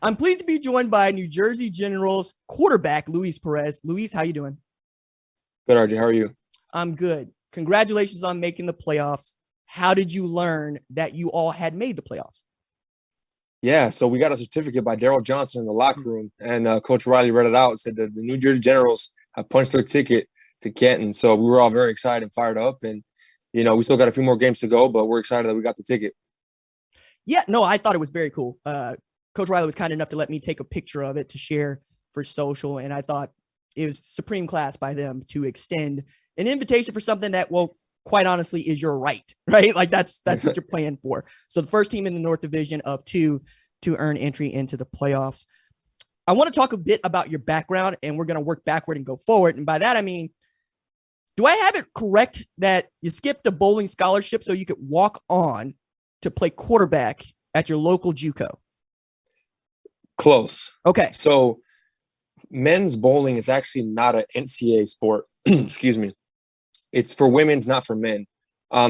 I'm pleased to be joined by New Jersey Generals quarterback Luis Perez. Luis, how you doing? Good, RJ. How are you? I'm good. Congratulations on making the playoffs. How did you learn that you all had made the playoffs? Yeah, so we got a certificate by Daryl Johnson in the locker room, and Coach Riley read it out and said that the New Jersey Generals have punched their ticket to Canton. So we were all very excited and fired up, and we still got a few more games to go, but we're excited that we got the ticket. Yeah, no, I thought it was very cool. Coach Riley was kind enough to let me take a picture of it to share for social, and I thought it was supreme class by them to extend an invitation for something that, well, quite honestly, is your right? Like that's what you're playing for. So the first team in the North Division of two to earn entry into the playoffs. I want to talk a bit about your background, and we're going to work backward and go forward. And by that, I mean, do I have it correct that you skipped a bowling scholarship so you could walk on to play quarterback at your local JUCO? Close. Okay. So men's bowling is actually not an NCAA sport. Excuse me. It's for women's, not for men.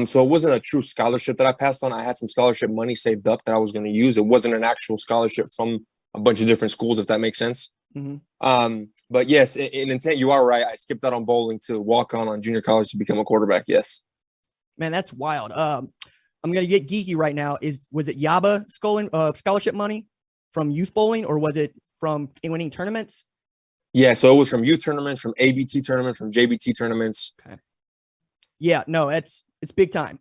So it wasn't a true scholarship that I passed on. I had some scholarship money saved up that I was going to use. It wasn't an actual scholarship from a bunch of different schools, if that makes sense. Mm-hmm. But yes, in intent, you are right. I skipped out on bowling to walk on junior college to become a quarterback. Yes. Man, that's wild. I'm going to get geeky right now. Was it Yaba scholarship money from youth bowling, or was it from winning tournaments? Yeah, so it was from youth tournaments, from ABT tournaments, from JBT tournaments. Okay. Yeah, no, it's big time.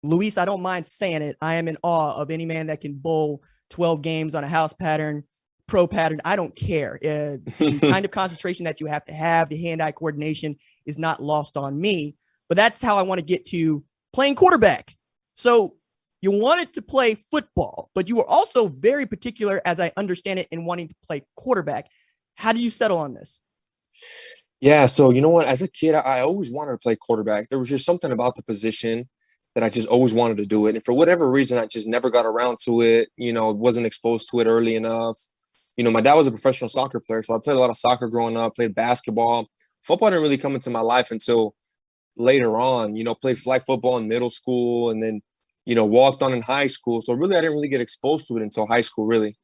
Luis, I don't mind saying it. I am in awe of any man that can bowl 12 games on a house pattern, pro pattern. I don't care. The kind of concentration that you have to have, the hand-eye coordination is not lost on me. But that's how I want to get to playing quarterback. So you wanted to play football, but you were also very particular, as I understand it, in wanting to play quarterback. How do you settle on this? Yeah, so you know what? As a kid, I always wanted to play quarterback. There was just something about the position that I just always wanted to do it. And for whatever reason, I just never got around to it. Wasn't exposed to it early enough. My dad was a professional soccer player, so I played a lot of soccer growing up, played basketball. Football didn't really come into my life until later on. Played flag football in middle school and then, walked on in high school. So really, I didn't really get exposed to it until high school, really.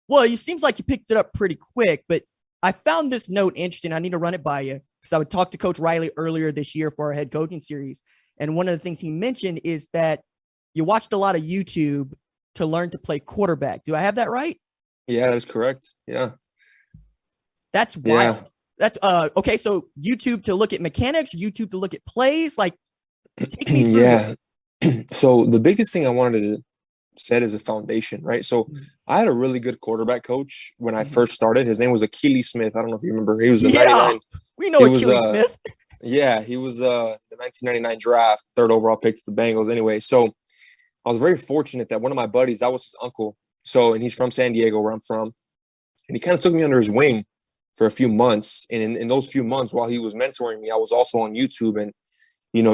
Well, it seems like you picked it up pretty quick, but I found this note interesting. I need to run it by you because I would talk to Coach Riley earlier this year for our head coaching series. And one of the things he mentioned is that you watched a lot of YouTube to learn to play quarterback. Do I have that right? Yeah, that is correct. Yeah. That's wild. Yeah. That's okay. So YouTube to look at mechanics, YouTube to look at plays. Like, take me through this. So the biggest thing I wanted to set as a foundation, right? So I had a really good quarterback coach when I first started. His name was QB Smith. I don't know if you remember. He was a 99. We know QB Smith. Yeah, he was the 1999 draft, third overall pick to the Bengals. Anyway, so I was very fortunate that one of my buddies, that was his uncle. And he's from San Diego, where I'm from. And he kind of took me under his wing for a few months. And in those few months, while he was mentoring me, I was also on YouTube and,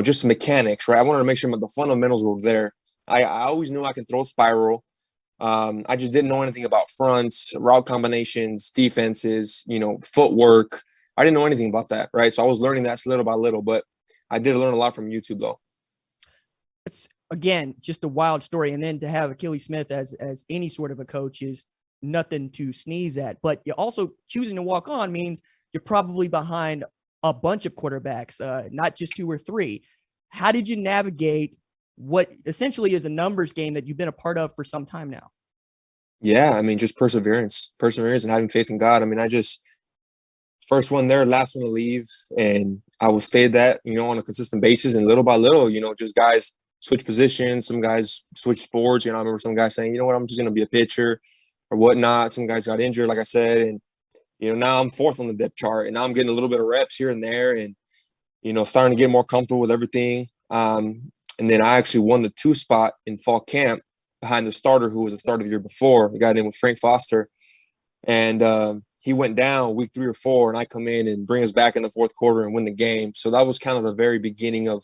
just mechanics, right? I wanted to make sure the fundamentals were there. I always knew I could throw spiral. I just didn't know anything about fronts, route combinations, defenses, footwork. I didn't know anything about that, right? So I was learning that little by little, but I did learn a lot from YouTube, though. It's, again, just a wild story. And then to have QB Smith as any sort of a coach is nothing to sneeze at. But you also choosing to walk on means you're probably behind a bunch of quarterbacks, not just two or three. How did you navigate what essentially is a numbers game that you've been a part of for some time now? Yeah, I mean, just perseverance and having faith in God. I mean, I just first one there, last one to leave. And I will stay that, on a consistent basis. And little by little, just guys switch positions. Some guys switch sports. I remember some guys saying, I'm just going to be a pitcher or whatnot. Some guys got injured, like I said. And, now I'm fourth on the depth chart. And now I'm getting a little bit of reps here and there and, starting to get more comfortable with everything. And then I actually won the 2 spot in fall camp behind the starter who was a starter the year before. The guy named was Frank Foster. And he went down week 3 or 4, and I come in and bring us back in the fourth quarter and win the game. So that was kind of the very beginning of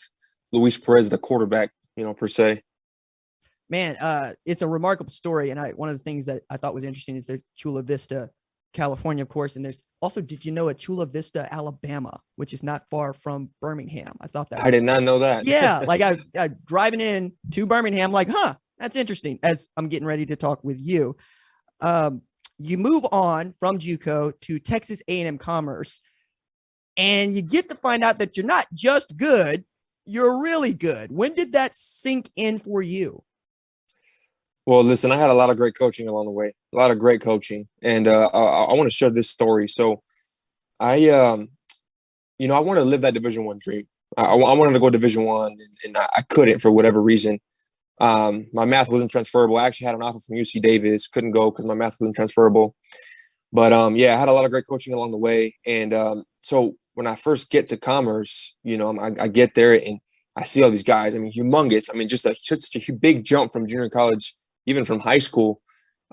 Luis Perez, the quarterback, per se. Man, it's a remarkable story. And one of the things that I thought was interesting is there's Chula Vista, California, of course. And there's also, did you know, at Chula Vista, Alabama, which is not far from Birmingham? I thought that I did not know that. Yeah. Like I driving in to Birmingham, like, That's interesting. As I'm getting ready to talk with you, um, you move on from JUCO to Texas A&M Commerce, and you get to find out that you're not just good, you're really good. When did that sink in for you? Well, listen, I had a lot of great coaching along the way, a lot of great coaching, and I want to share this story. So I, I wanted to live that Division I dream. I wanted to go Division I, and I couldn't for whatever reason. My math wasn't transferable. I actually had an offer from UC Davis, couldn't go because my math wasn't transferable. But yeah, I had a lot of great coaching along the way, and so when I first get to Commerce, I get there and I see all these guys. I mean, humongous. I mean, just a big jump from junior college, even from high school,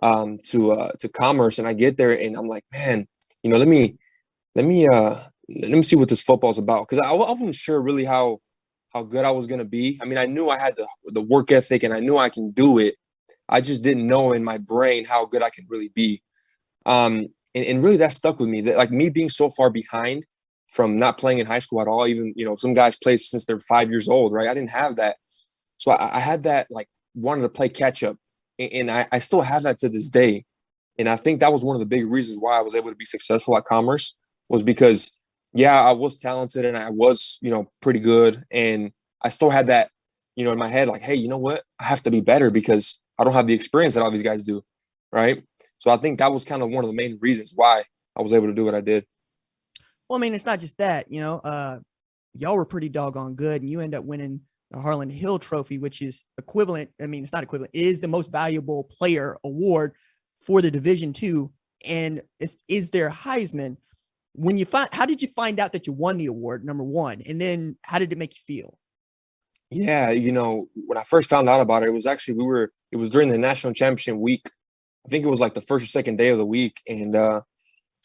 to Commerce. And I get there and I'm like, man, let me see what this football's about, because I wasn't sure really how good I was gonna be. I mean, I knew I had the work ethic and I knew I can do it. I just didn't know in my brain how good I could really be. And really that stuck with me. That, like, me being so far behind from not playing in high school at all. Even some guys play since they're 5 years old, right? I didn't have that, so I had that, like, wanted to play catch up, and I still have that to this day. And I think that was one of the big reasons why I was able to be successful at Commerce, was because, yeah, I was talented and I was, pretty good. And I still had that, in my head, like, hey, you know what? I have to be better because I don't have the experience that all these guys do. Right. So I think that was kind of one of the main reasons why I was able to do what I did. Well, I mean, it's not just that, y'all were pretty doggone good, and you end up winning the Harlan Hill Trophy, which is equivalent. I mean, it's not equivalent. It is the most valuable player award for the Division II, and is their Heisman. How did you find out that you won the award, number one, and then how did it make you feel? Yeah, when I first found out about it, it was actually it was during the national championship week. I think it was like the first or second day of the week, and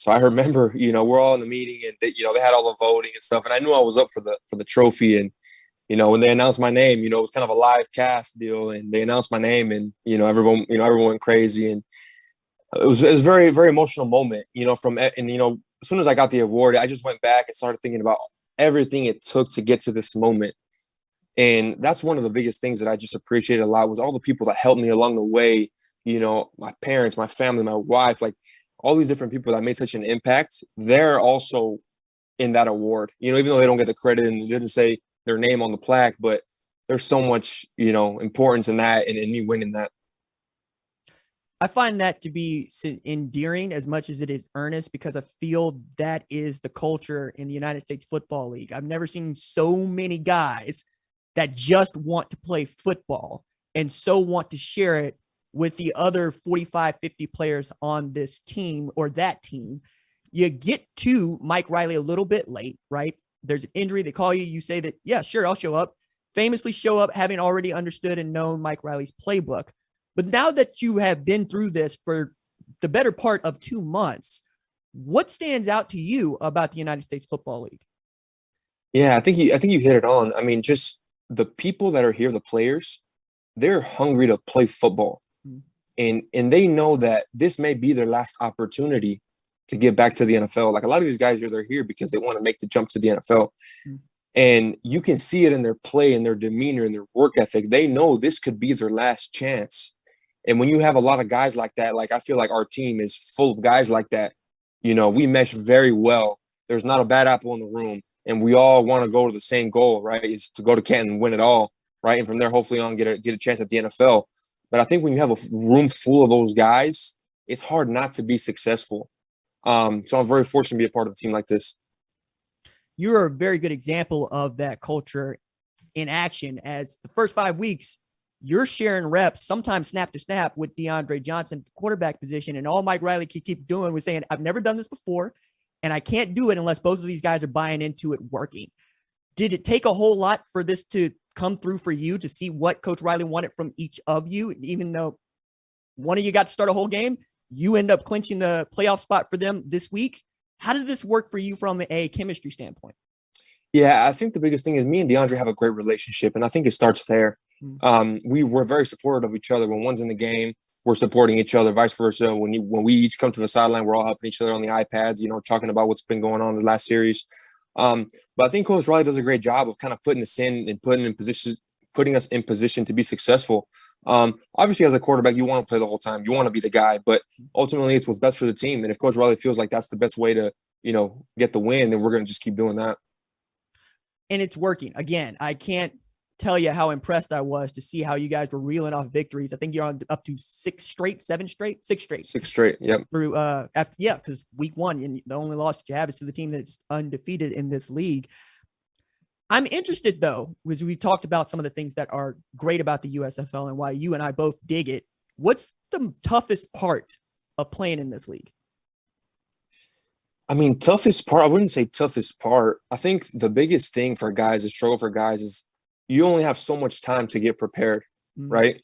so I remember, we're all in the meeting, and they had all the voting and stuff, and I knew I was up for the trophy. And when they announced my name, it was kind of a live cast deal, and they announced my name, and everyone went crazy, and it was a very, very emotional moment, as soon as I got the award, I just went back and started thinking about everything it took to get to this moment. And that's one of the biggest things that I just appreciated a lot, was all the people that helped me along the way. My parents, my family, my wife, like, all these different people that made such an impact. They're also in that award, even though they don't get the credit and it didn't say their name on the plaque, but there's so much, importance in that, and in me winning that. I find that to be endearing as much as it is earnest, because I feel that is the culture in the United States Football League. I've never seen so many guys that just want to play football and so want to share it with the other 45, 50 players on this team or that team. You get to Mike Riley a little bit late, right? There's an injury. They call you. You say that, yeah, sure, I'll show up. Famously show up having already understood and known Mike Riley's playbook. But now that you have been through this for the better part of 2 months, what stands out to you about the United States Football League? Yeah, I think you hit it on. I mean, just the people that are here, the players, they're hungry to play football. And they know that this may be their last opportunity to get back to the NFL. Like, a lot of these guys they're here because they want to make the jump to the NFL. And you can see it in their play and their demeanor and their work ethic. They know this could be their last chance. And when you have a lot of guys like that, like, I feel like our team is full of guys like that. We mesh very well. There's not a bad apple in the room. And we all want to go to the same goal, right? Is to go to Canton and win it all, right? And from there, hopefully on, get a chance at the NFL. But I think when you have a room full of those guys, it's hard not to be successful. So I'm very fortunate to be a part of a team like this. You're a very good example of that culture in action, as the first 5 weeks, you're sharing reps, sometimes snap to snap, with DeAndre Johnson, quarterback position. And all Mike Riley could keep doing was saying, I've never done this before, and I can't do it unless both of these guys are buying into it working. Did it take a whole lot for this to come through for you, to see what Coach Riley wanted from each of you? Even though one of you got to start a whole game, you end up clinching the playoff spot for them this week. How did this work for you from a chemistry standpoint? Yeah, I think the biggest thing is me and DeAndre have a great relationship, and I think it starts there. We were very supportive of each other. When one's in the game, we're supporting each other, vice versa. When we each come to the sideline, we're all helping each other on the iPads, talking about what's been going on in the last series. But I think Coach Riley does a great job of kind of putting us in and putting putting us in position to be successful. Obviously, as a quarterback, you want to play the whole time. You want to be the guy, but ultimately it's what's best for the team. And if Coach Riley feels like that's the best way to, get the win, then we're going to just keep doing that. And it's working. Again, I can't tell you how impressed I was to see how you guys were reeling off victories. I think you're on up to 6 straight. Yep. Through because week 1, and the only loss that you have is to the team that's undefeated in this league. I'm interested, though, because we talked about some of the things that are great about the USFL and why you and I both dig it. What's the toughest part of playing in this league? I mean, toughest part, I wouldn't say toughest part. I think the biggest thing for guys, the struggle for guys, is you only have so much time to get prepared, right?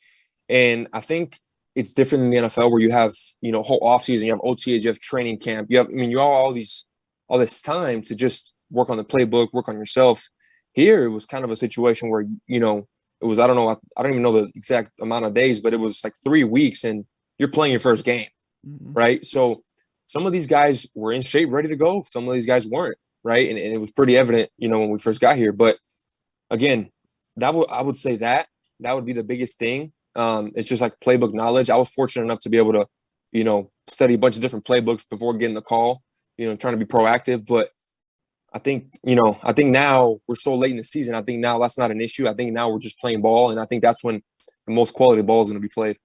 And I think it's different in the NFL where you have, whole offseason, you have OTAs, you have training camp, you have all this time to just work on the playbook, work on yourself. Here, it was kind of a situation where, it was, I don't even know the exact amount of days, but it was like 3 weeks and you're playing your first game, right? So some of these guys were in shape, ready to go. Some of these guys weren't, right? And it was pretty evident, when we first got here. But again, I would say that would be the biggest thing. It's just like playbook knowledge. I was fortunate enough to be able to, study a bunch of different playbooks before getting the call, trying to be proactive. But I think now we're so late in the season. I think now that's not an issue. I think now we're just playing ball. And I think that's when the most quality ball is going to be played.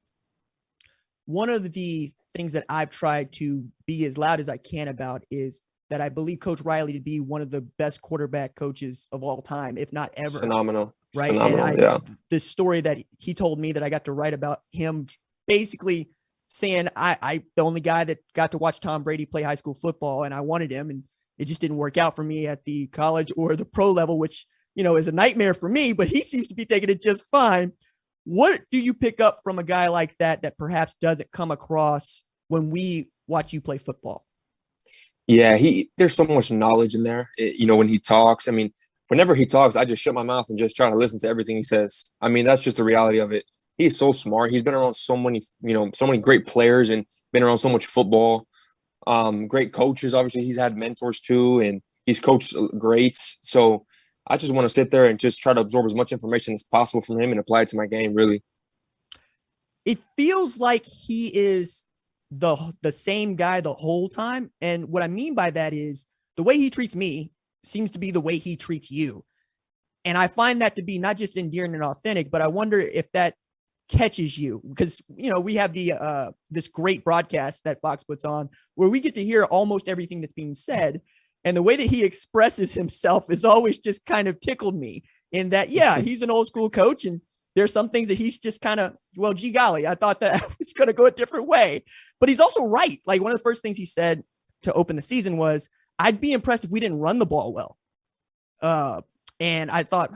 One of the things that I've tried to be as loud as I can about is that I believe Coach Riley to be one of the best quarterback coaches of all time, if not ever. Phenomenal. Right. Phenomenal, The story that he told me that I got to write about him basically saying I the only guy that got to watch Tom Brady play high school football, and I wanted him, and it just didn't work out for me at the college or the pro level, which, is a nightmare for me, but he seems to be taking it just fine. What do you pick up from a guy like that perhaps doesn't come across when we watch you play football? Yeah, there's so much knowledge in there. When he talks, I mean, whenever he talks, I just shut my mouth and just try to listen to everything he says. I mean, that's just the reality of it. He's so smart. He's been around so many great players and been around so much football. Great coaches. Obviously, he's had mentors too, and he's coached greats. So I just want to sit there and just try to absorb as much information as possible from him and apply it to my game, really. It feels like he is the same guy the whole time. And what I mean by that is the way he treats me seems to be the way he treats you. And I find that to be not just endearing and authentic, but I wonder if that catches you, because, we have this great broadcast that Fox puts on where we get to hear almost everything that's being said. And the way that he expresses himself is always just kind of tickled me in that, he's an old school coach, and there's some things that he's just kind of, well, gee golly, I thought that I was going to go a different way. But he's also right. Like, one of the first things he said to open the season was, I'd be impressed if we didn't run the ball well. And I thought,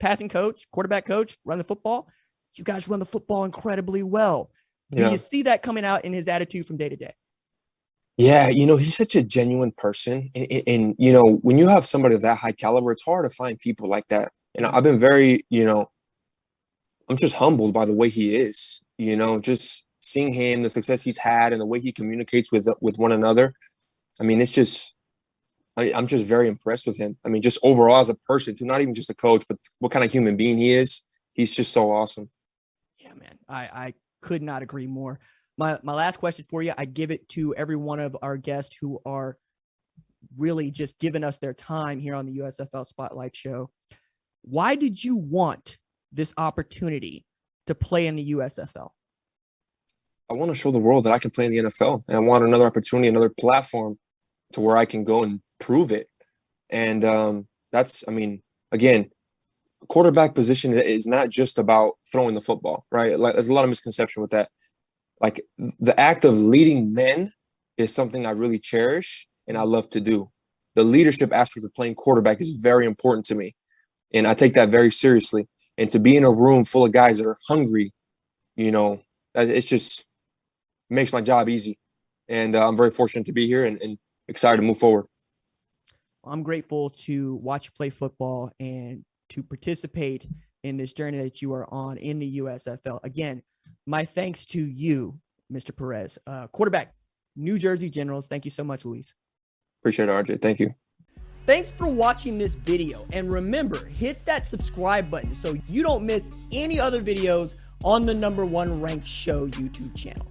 passing coach, quarterback coach, run the football. You guys run the football incredibly well. Do you see that coming out in his attitude from day to day? Yeah, he's such a genuine person. And when you have somebody of that high caliber, it's hard to find people like that. And I've been very, I'm just humbled by the way he is, just seeing him, the success he's had, and the way he communicates with one another. I mean, it's just, I'm just very impressed with him. I mean, just overall as a person too, not even just a coach, but what kind of human being he is. He's just so awesome. Yeah, man, I could not agree more. My last question for you, I give it to every one of our guests who are really just giving us their time here on the USFL Spotlight Show. Why did you want this opportunity to play in the USFL? I want to show the world that I can play in the NFL, and I want another opportunity, another platform to where I can go and prove it. And again, quarterback position is not just about throwing the football, right? Like, there's a lot of misconception with that. Like, the act of leading men is something I really cherish and I love to do. The leadership aspect of playing quarterback is very important to me, and I take that very seriously. And to be in a room full of guys that are hungry, it's just makes my job easy. And I'm very fortunate to be here and excited to move forward. I'm grateful to watch you play football and to participate in this journey that you are on in the USFL. Again, my thanks to you, Mr. Perez, quarterback, New Jersey Generals. Thank you so much, Luis. Appreciate it, RJ. Thank you. Thanks for watching this video, and remember, hit that subscribe button so you don't miss any other videos on the #1 ranked show YouTube channel.